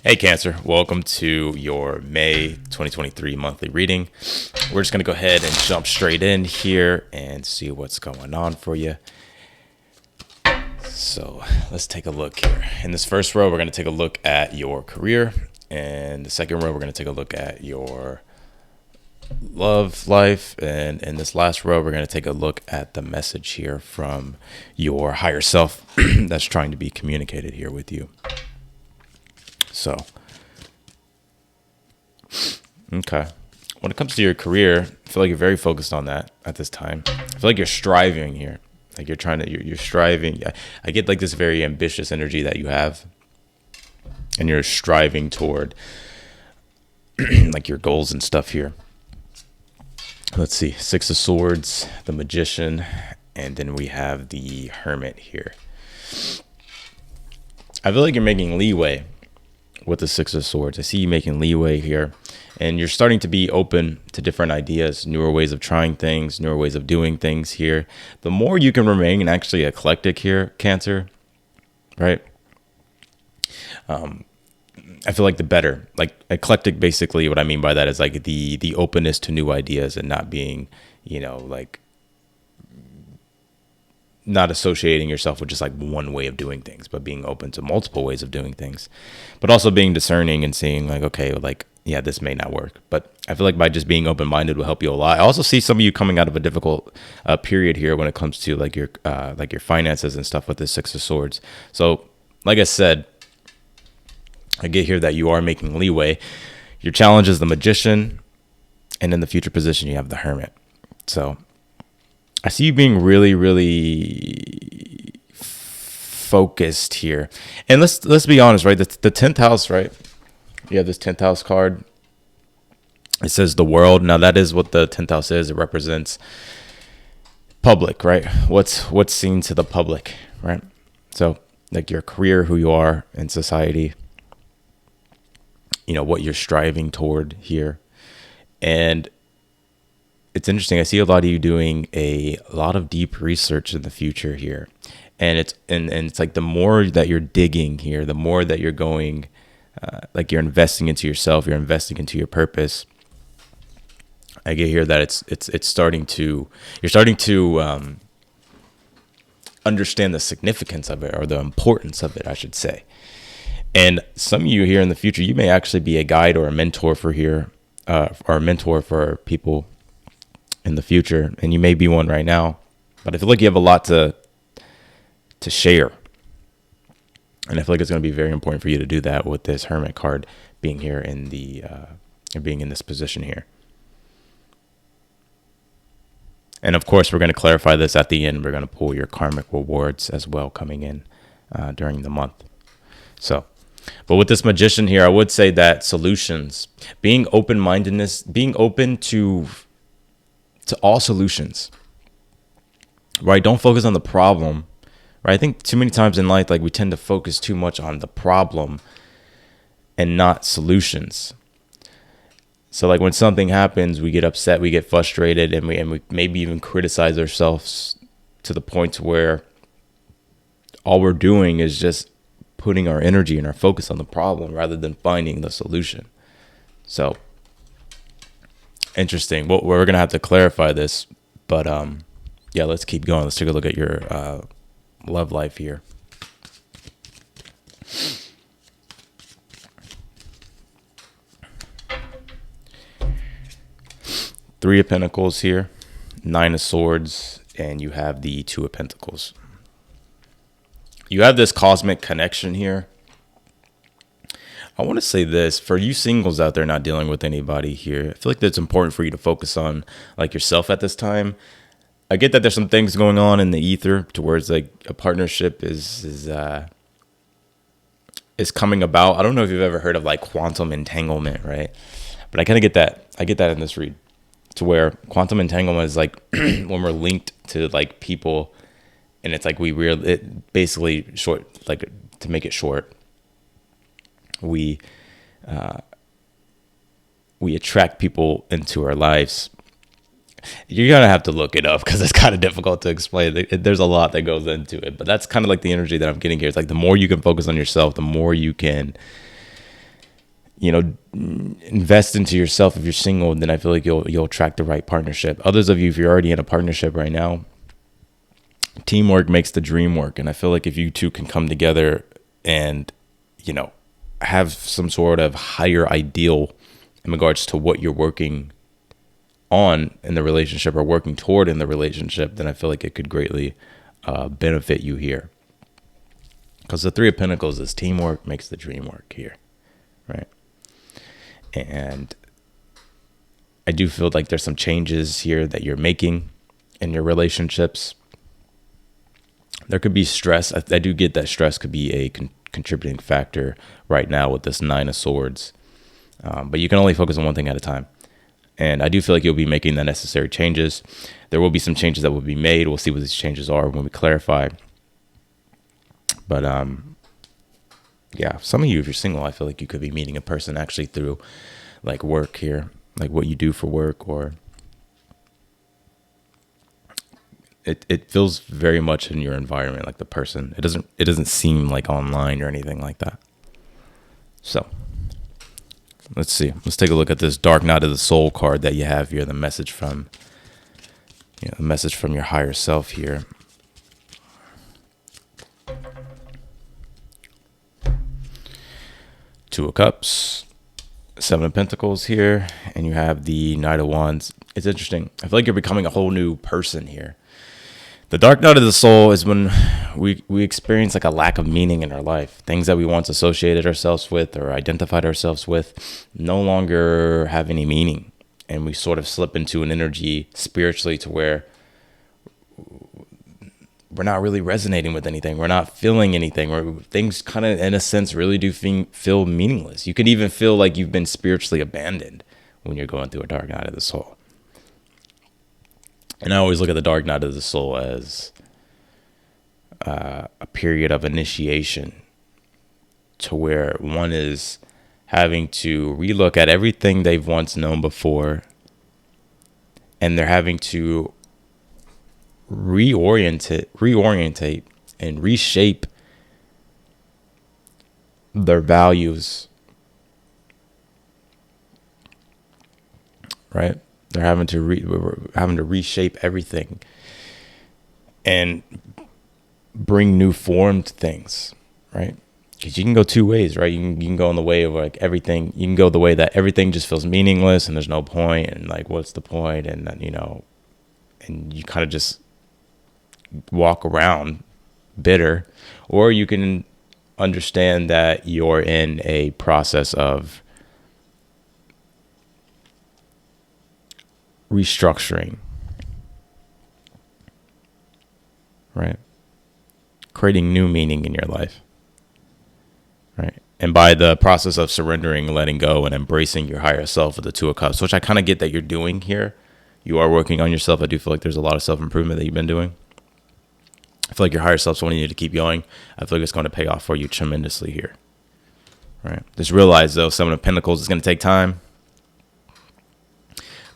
Hey Cancer, welcome to your May 2023 monthly reading. We're just going to go ahead and jump straight in here and see what's going on for you. So let's take a look here. In this first row, we're going to take a look at your career. And the second row, we're going to take a look at your love life. And in this last row, we're going to take a look at the message here from your higher self that's trying to be communicated here with you. So, okay. When it comes to your career, I feel like you're very focused on that at this time. I feel like you're striving here. Like you're striving. I get like this very ambitious energy that you have. And you're striving toward like your goals and stuff here. Let's see. 6 of Swords, the Magician, and then we have the Hermit here. I feel like you're making leeway with the 6 of Swords. I see you making leeway here, and you're starting to be open to different ideas, newer ways of trying things, newer ways of doing things here. The more you can remain actually eclectic here, Cancer, right? I feel like the better. Like eclectic, basically what I mean by that is like the openness to new ideas and not being, like not associating yourself with just like one way of doing things, but being open to multiple ways of doing things, but also being discerning and seeing like, okay, like, yeah, this may not work. But I feel like by just being open-minded will help you a lot. I also see some of you coming out of a difficult period here when it comes to like your finances and stuff with the 6 of Swords. So like I said, I get here that you are making leeway. Your challenge is the Magician, and in the future position, you have the Hermit. So I see you being really, really focused here. And let's be honest, right? The 10th house, right? You have this 10th house card. It says the world. Now that is what the 10th house is. It represents public, right? What's seen to the public, right? So like your career, who you are in society, what you're striving toward here. And it's interesting. I see a lot of you doing a lot of deep research in the future here. And it's like the more that you're digging here, the more that you're going, like you're investing into yourself, you're investing into your purpose. I get here that you're starting to understand the significance of it, or the importance of it, I should say. And some of you here in the future, you may actually be a guide or a mentor for here, or a mentor for people in the future, and you may be one right now. But I feel like you have a lot to share, and I feel like it's going to be very important for you to do that with this Hermit card being here in being in this position here. And of course, we're going to clarify this at the end. We're going to pull your karmic rewards as well coming in during the month. So, but with this Magician here, I would say that solutions, being open-mindedness, being open to all solutions, right? Don't focus on the problem, right? I think too many times in life, like we tend to focus too much on the problem and not solutions. So like when something happens, we get upset, we get frustrated, and we maybe even criticize ourselves to the point where all we're doing is just putting our energy and our focus on the problem rather than finding the solution. So interesting. Well, we're going to have to clarify this, but yeah, let's keep going. Let's take a look at your love life here. Three of Pentacles here, 9 of Swords, and you have the 2 of Pentacles. You have this cosmic connection here. I want to say this, for you singles out there not dealing with anybody here, I feel like that's important for you to focus on like yourself at this time. I get that there's some things going on in the ether towards like a partnership is coming about. I don't know if you've ever heard of like quantum entanglement, right? But I kind of get that. I get that in this read, to where quantum entanglement is like when we're linked to like people. And it's like it basically short, like to make it short, we attract people into our lives. You're going to have to look it up because it's kind of difficult to explain. There's a lot that goes into it, but that's kind of like the energy that I'm getting here. It's like the more you can focus on yourself, the more you can invest into yourself. If you're single, then I feel like you'll attract the right partnership. Others of you, if you're already in a partnership right now, teamwork makes the dream work. And I feel like if you two can come together and, have some sort of higher ideal in regards to what you're working on in the relationship or working toward in the relationship, then I feel like it could greatly benefit you here. Because the Three of Pentacles is teamwork makes the dream work here, right? And I do feel like there's some changes here that you're making in your relationships. There could be stress. I do get that stress could be a contributing factor right now with this Nine of Swords. But you can only focus on one thing at a time. And I do feel like you'll be making the necessary changes. There will be some changes that will be made. We'll see what these changes are when we clarify. But yeah, some of you, if you're single, I feel like you could be meeting a person actually through like work here, like what you do for work, or it feels very much in your environment, like the person. It doesn't seem like online or anything like that. So let's see. Let's take a look at this Dark Night of the Soul card that you have here. The message from, the message from your higher self here. Two of Cups, Seven of Pentacles here, and you have the Knight of Wands. It's interesting. I feel like you're becoming a whole new person here. The Dark Night of the Soul is when we experience like a lack of meaning in our life. Things that we once associated ourselves with or identified ourselves with no longer have any meaning. And we sort of slip into an energy spiritually to where we're not really resonating with anything. We're not feeling anything. Things kind of, in a sense, really do feel meaningless. You can even feel like you've been spiritually abandoned when you're going through a Dark Night of the Soul. And I always look at the Dark Night of the Soul as a period of initiation to where one is having to relook at everything they've once known before, and they're having to reorientate and reshape their values, right? They're having to reshape everything and bring new formed things, right? Because you can go two ways, right? You can go in the way of like everything. You can go the way that everything just feels meaningless and there's no point, and like, what's the point? And then, and you kind of just walk around bitter. Or you can understand that you're in a process of restructuring, right? Creating new meaning in your life, right? And by the process of surrendering, letting go, and embracing your higher self with the Two of Cups, which I kind of get that you're doing here. You are working on yourself. I do feel like there's a lot of self-improvement that you've been doing. I feel like your higher self's wanting you to keep going. I feel like it's going to pay off for you tremendously here, right? Just realize, though, Seven of Pentacles is going to take time,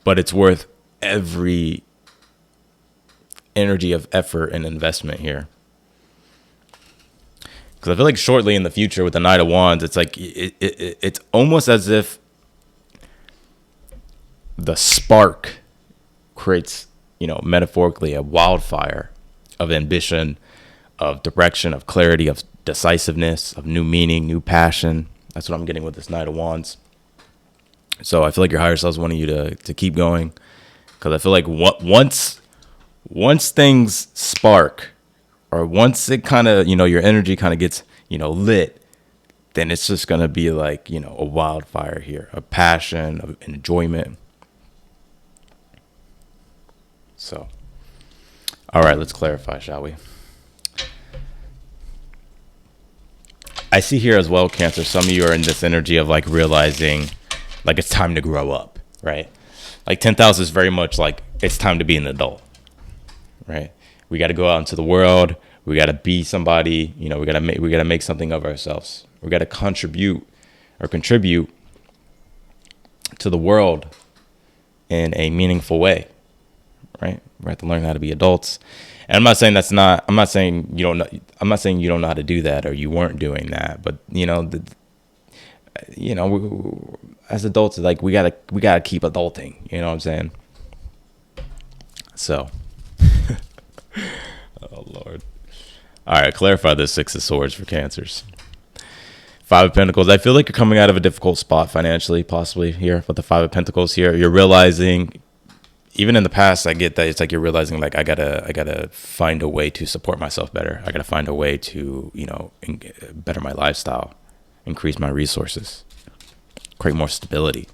but it's worth every energy of effort and investment here. Because I feel like shortly in the future with the Knight of Wands, it's like it's almost as if the spark creates, metaphorically, a wildfire of ambition, of direction, of clarity, of decisiveness, of new meaning, new passion. That's what I'm getting with this Knight of Wands. So I feel like your higher self's wanting you to keep going, because I feel like once things spark, or once it kind of, your energy kind of gets, lit, then it's just going to be like, a wildfire here, a passion, of enjoyment. So, all right, let's clarify, shall we? I see here as well, Cancer, some of you are in this energy of like realizing like it's time to grow up, right? Like 10,000 is very much like it's time to be an adult, right? We got to go out into the world. We got to be somebody, we got to make something of ourselves. We got to contribute to the world in a meaningful way, right? We have to learn how to be adults. And I'm not saying you don't know how to do that, or you weren't doing that, but you know, as adults, like we gotta keep adulting. You know what I'm saying? So, oh Lord. All right, clarify this Six of Swords for Cancers. Five of Pentacles. I feel like you're coming out of a difficult spot financially, possibly here with the Five of Pentacles here. You're realizing, even in the past, I get that it's like you're realizing like I gotta find a way to support myself better. I gotta find a way to, you know, better my lifestyle, increase my resources, create more stability.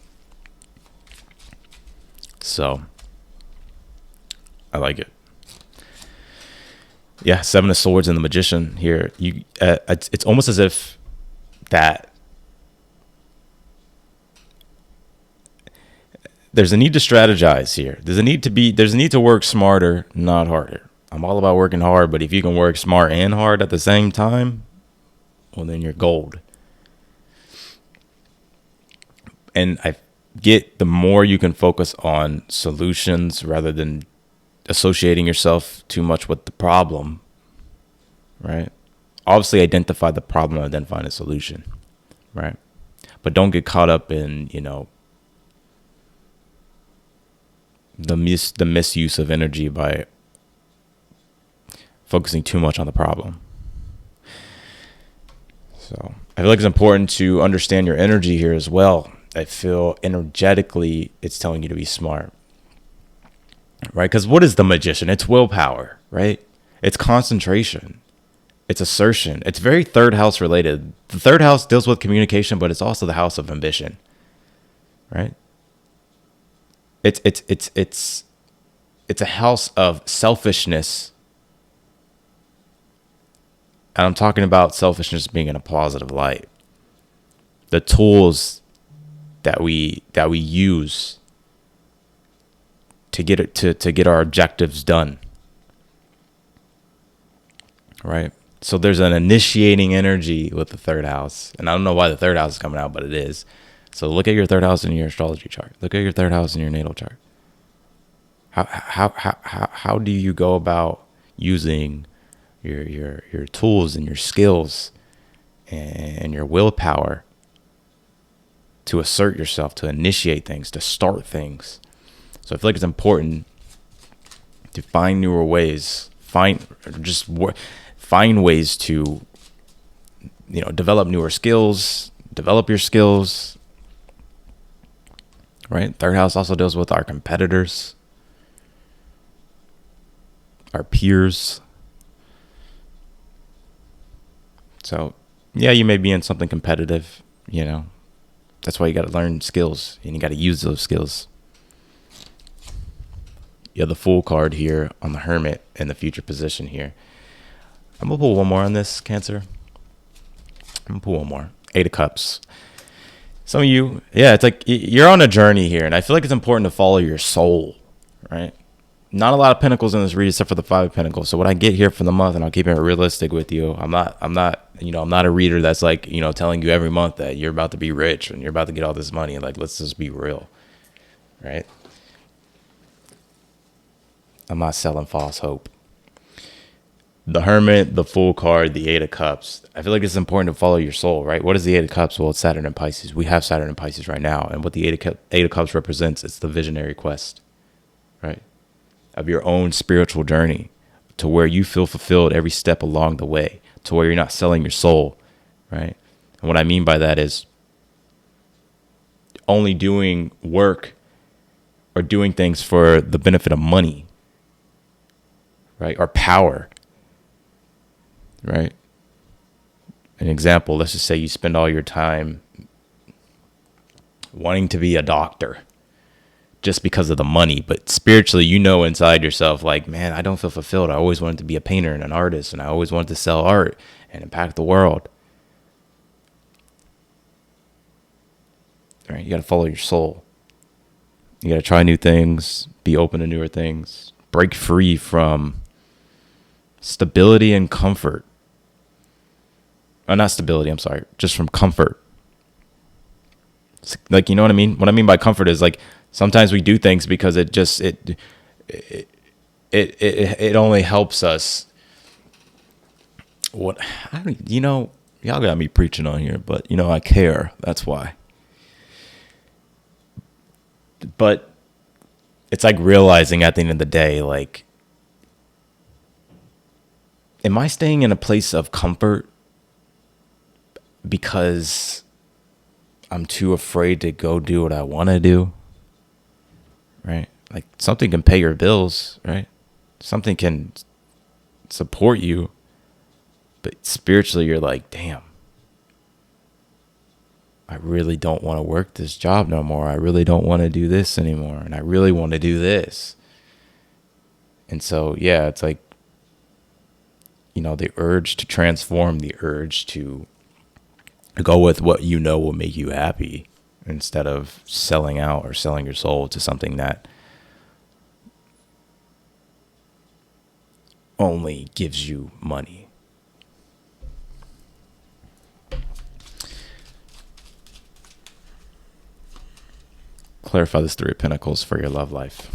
So I like it. Yeah, Seven of Swords and the Magician here. You, it's almost as if that there's a need to strategize here. There's a need to work smarter, not harder. I'm all about working hard, but if you can work smart and hard at the same time, well, then you're gold. And I get the more you can focus on solutions rather than associating yourself too much with the problem, right? Obviously identify the problem and then find a solution, right? But don't get caught up in, you know, the misuse of energy by focusing too much on the problem. So I feel like it's important to understand your energy here as well. I feel energetically it's telling you to be smart, right? Because what is the Magician? It's willpower, right? It's concentration. It's assertion. It's very third house related. The third house deals with communication, but it's also the house of ambition, right? It's a house of selfishness. And I'm talking about selfishness being in a positive light. The tools that we use to get our objectives done, right? So there's an initiating energy with the third house. And I don't know why the third house is coming out, but it is. So look at your third house in your astrology chart. Look at your third house in your natal chart. How do you go about using your tools and your skills and your willpower to assert yourself, to initiate things, to start things? So I feel like it's important to find newer ways, find ways to, you know, develop newer skills, develop your skills, right? Third house also deals with our competitors, our peers. So yeah, you may be in something competitive, you know, that's why you got to learn skills and you got to use those skills. You have the Fool card here on the Hermit in the future position here. I'm going to pull one more on this, Cancer. I'm going to pull one more. Eight of Cups. Some of you, yeah, it's like you're on a journey here. And I feel like it's important to follow your soul, right? Not a lot of pentacles in this read except for the Five of Pentacles. So what I get here for the month, and I'll keep it realistic with you. I'm not, you know, I'm not a reader that's like, you know, telling you every month that you're about to be rich and you're about to get all this money. Like, let's just be real, right? I'm not selling false hope. The Hermit, the Fool card, the Eight of Cups. I feel like it's important to follow your soul, right? What is the Eight of Cups? Well, it's Saturn and Pisces. We have Saturn and Pisces right now. And what the Eight of Cups represents, it's the visionary quest, right? Of your own spiritual journey to where you feel fulfilled every step along the way, to where you're not selling your soul, right? And what I mean by that is only doing work or doing things for the benefit of money, right? Or power, right? An example, let's just say you spend all your time wanting to be a doctor just because of the money, but spiritually, you know, inside yourself, like, man, I don't feel fulfilled. I always wanted to be a painter and an artist, and I always wanted to sell art and impact the world. All right, you got to follow your soul. You got to try new things, be open to newer things, break free from stability and comfort. Not stability, I'm sorry, just from comfort. Like, you know what I mean? What I mean by comfort is like sometimes we do things because it only helps us. What I don't, you know, y'all got me preaching on here, but you know, I care. That's why. But it's like realizing at the end of the day, like, am I staying in a place of comfort because I'm too afraid to go do what I want to do? Right? Like, something can pay your bills, right? Something can support you, but spiritually you're like, damn, I really don't want to work this job no more. I really don't want to do this anymore. And I really want to do this. And so, yeah, it's like, you know, the urge to transform, the urge to go with what you know will make you happy instead of selling out or selling your soul to something that only gives you money. Clarify this Three of Pentacles for your love life.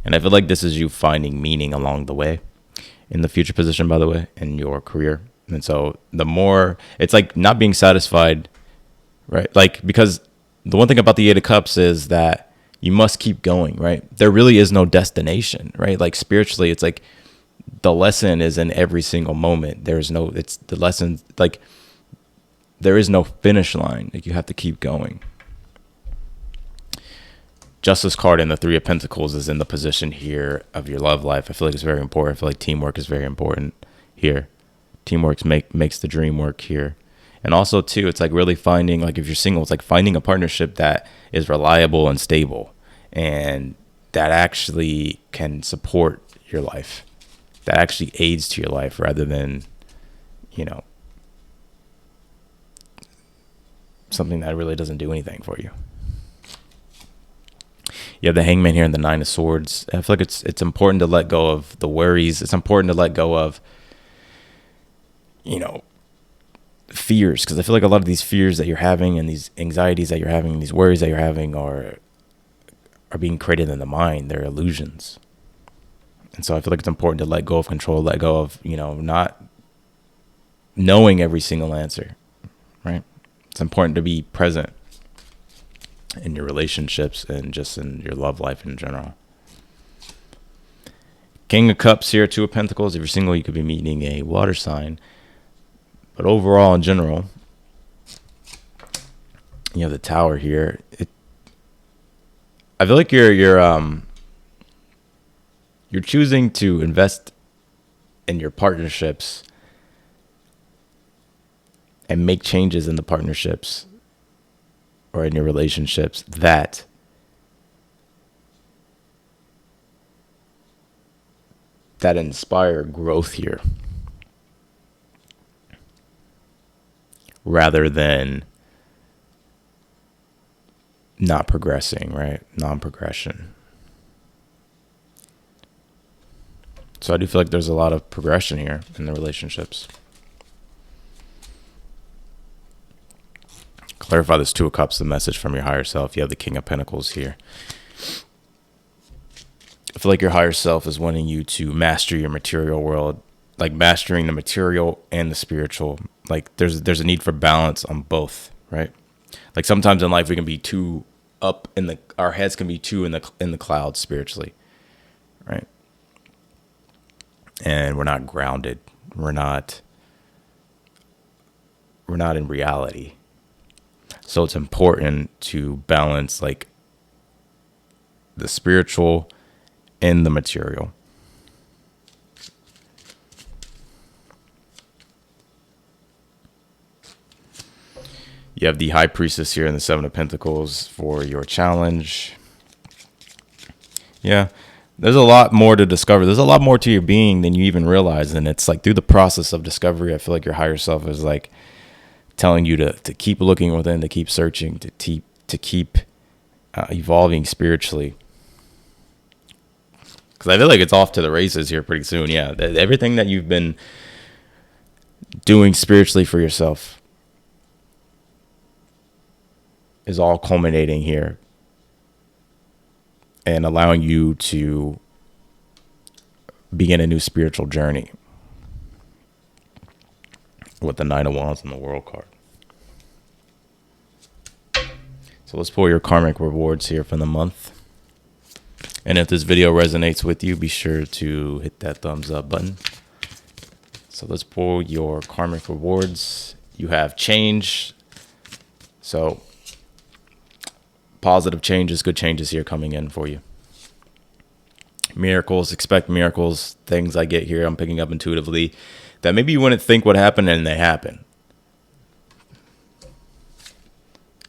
And I feel like this is you finding meaning along the way in the future position, by the way, in your career. And so the more, it's like not being satisfied, right? Like, because the one thing about the Eight of Cups is that you must keep going, right? There really is no destination, right? Like, spiritually, it's like the lesson is in every single moment. There's no, it's the lesson, like, there is no finish line. Like, you have to keep going. Justice card in the Three of Pentacles is in the position here of your love life. I feel like it's very important. I feel like teamwork is very important here. Teamwork makes the dream work here. And also, too, it's like really finding, like, if you're single, it's like finding a partnership that is reliable and stable and that actually can support your life, that actually aids to your life rather than, you know, something that really doesn't do anything for you. You have the Hangman here and the Nine of Swords. I feel like it's important to let go of the worries. It's important to let go of, you know, fears, because I feel like a lot of these fears that you're having and these anxieties that you're having and these worries that you're having are being created in the mind. They're illusions. And so I feel like it's important to let go of control, let go of, you know, not knowing every single answer, right? It's important to be present in your relationships and just in your love life in general. King of Cups here, Two of Pentacles. If you're single, you could be meeting a water sign. But overall, in general, you have the Tower here. I feel like you're choosing to invest in your partnerships and make changes in the partnerships or in your relationships that inspire growth here, rather than not progressing, right? Non-progression. So I do feel like there's a lot of progression here in the relationships. Clarify this Two of Cups, the message from your higher self. You have the King of Pentacles here. I feel like your higher self is wanting you to master your material world, like mastering the material and the spiritual. Like there's a need for balance on both, right? Like sometimes in life we can be too up in our heads can be too in the clouds spiritually, right? And we're not grounded. We're not in reality. So it's important to balance like the spiritual and the material. You have the High Priestess here in the Seven of Pentacles for your challenge. Yeah, there's a lot more to discover. There's a lot more to your being than you even realize. And it's like through the process of discovery, I feel like your higher self is like telling you to keep looking within, to keep searching, to keep evolving spiritually. Because I feel like it's off to the races here pretty soon. Yeah, everything that you've been doing spiritually for yourself is all culminating here and allowing you to begin a new spiritual journey. with the Nine of Wands and the World card. So let's pull your karmic rewards here for the month. And if this video resonates with you, be sure to hit that thumbs up button. So let's pull your karmic rewards. You have change. So positive changes, good changes here coming in for you. Miracles, expect miracles. Things I get here, I'm picking up intuitively that maybe you wouldn't think would happen, and they happen.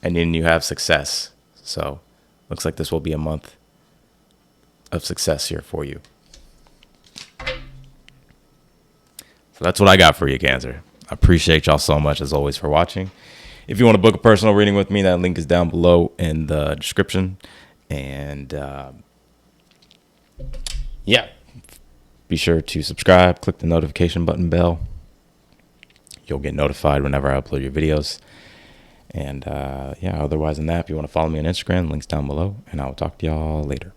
And then you have success. So looks like this will be a month of success here for you. So that's what I got for you, Cancer. I appreciate y'all so much, as always, for watching. If you want to book a personal reading with me, that link is down below in the description. And yeah, be sure to subscribe, click the notification button bell. You'll get notified whenever I upload your videos. And yeah, otherwise than that, if you want to follow me on Instagram, links down below. And I will talk to y'all later.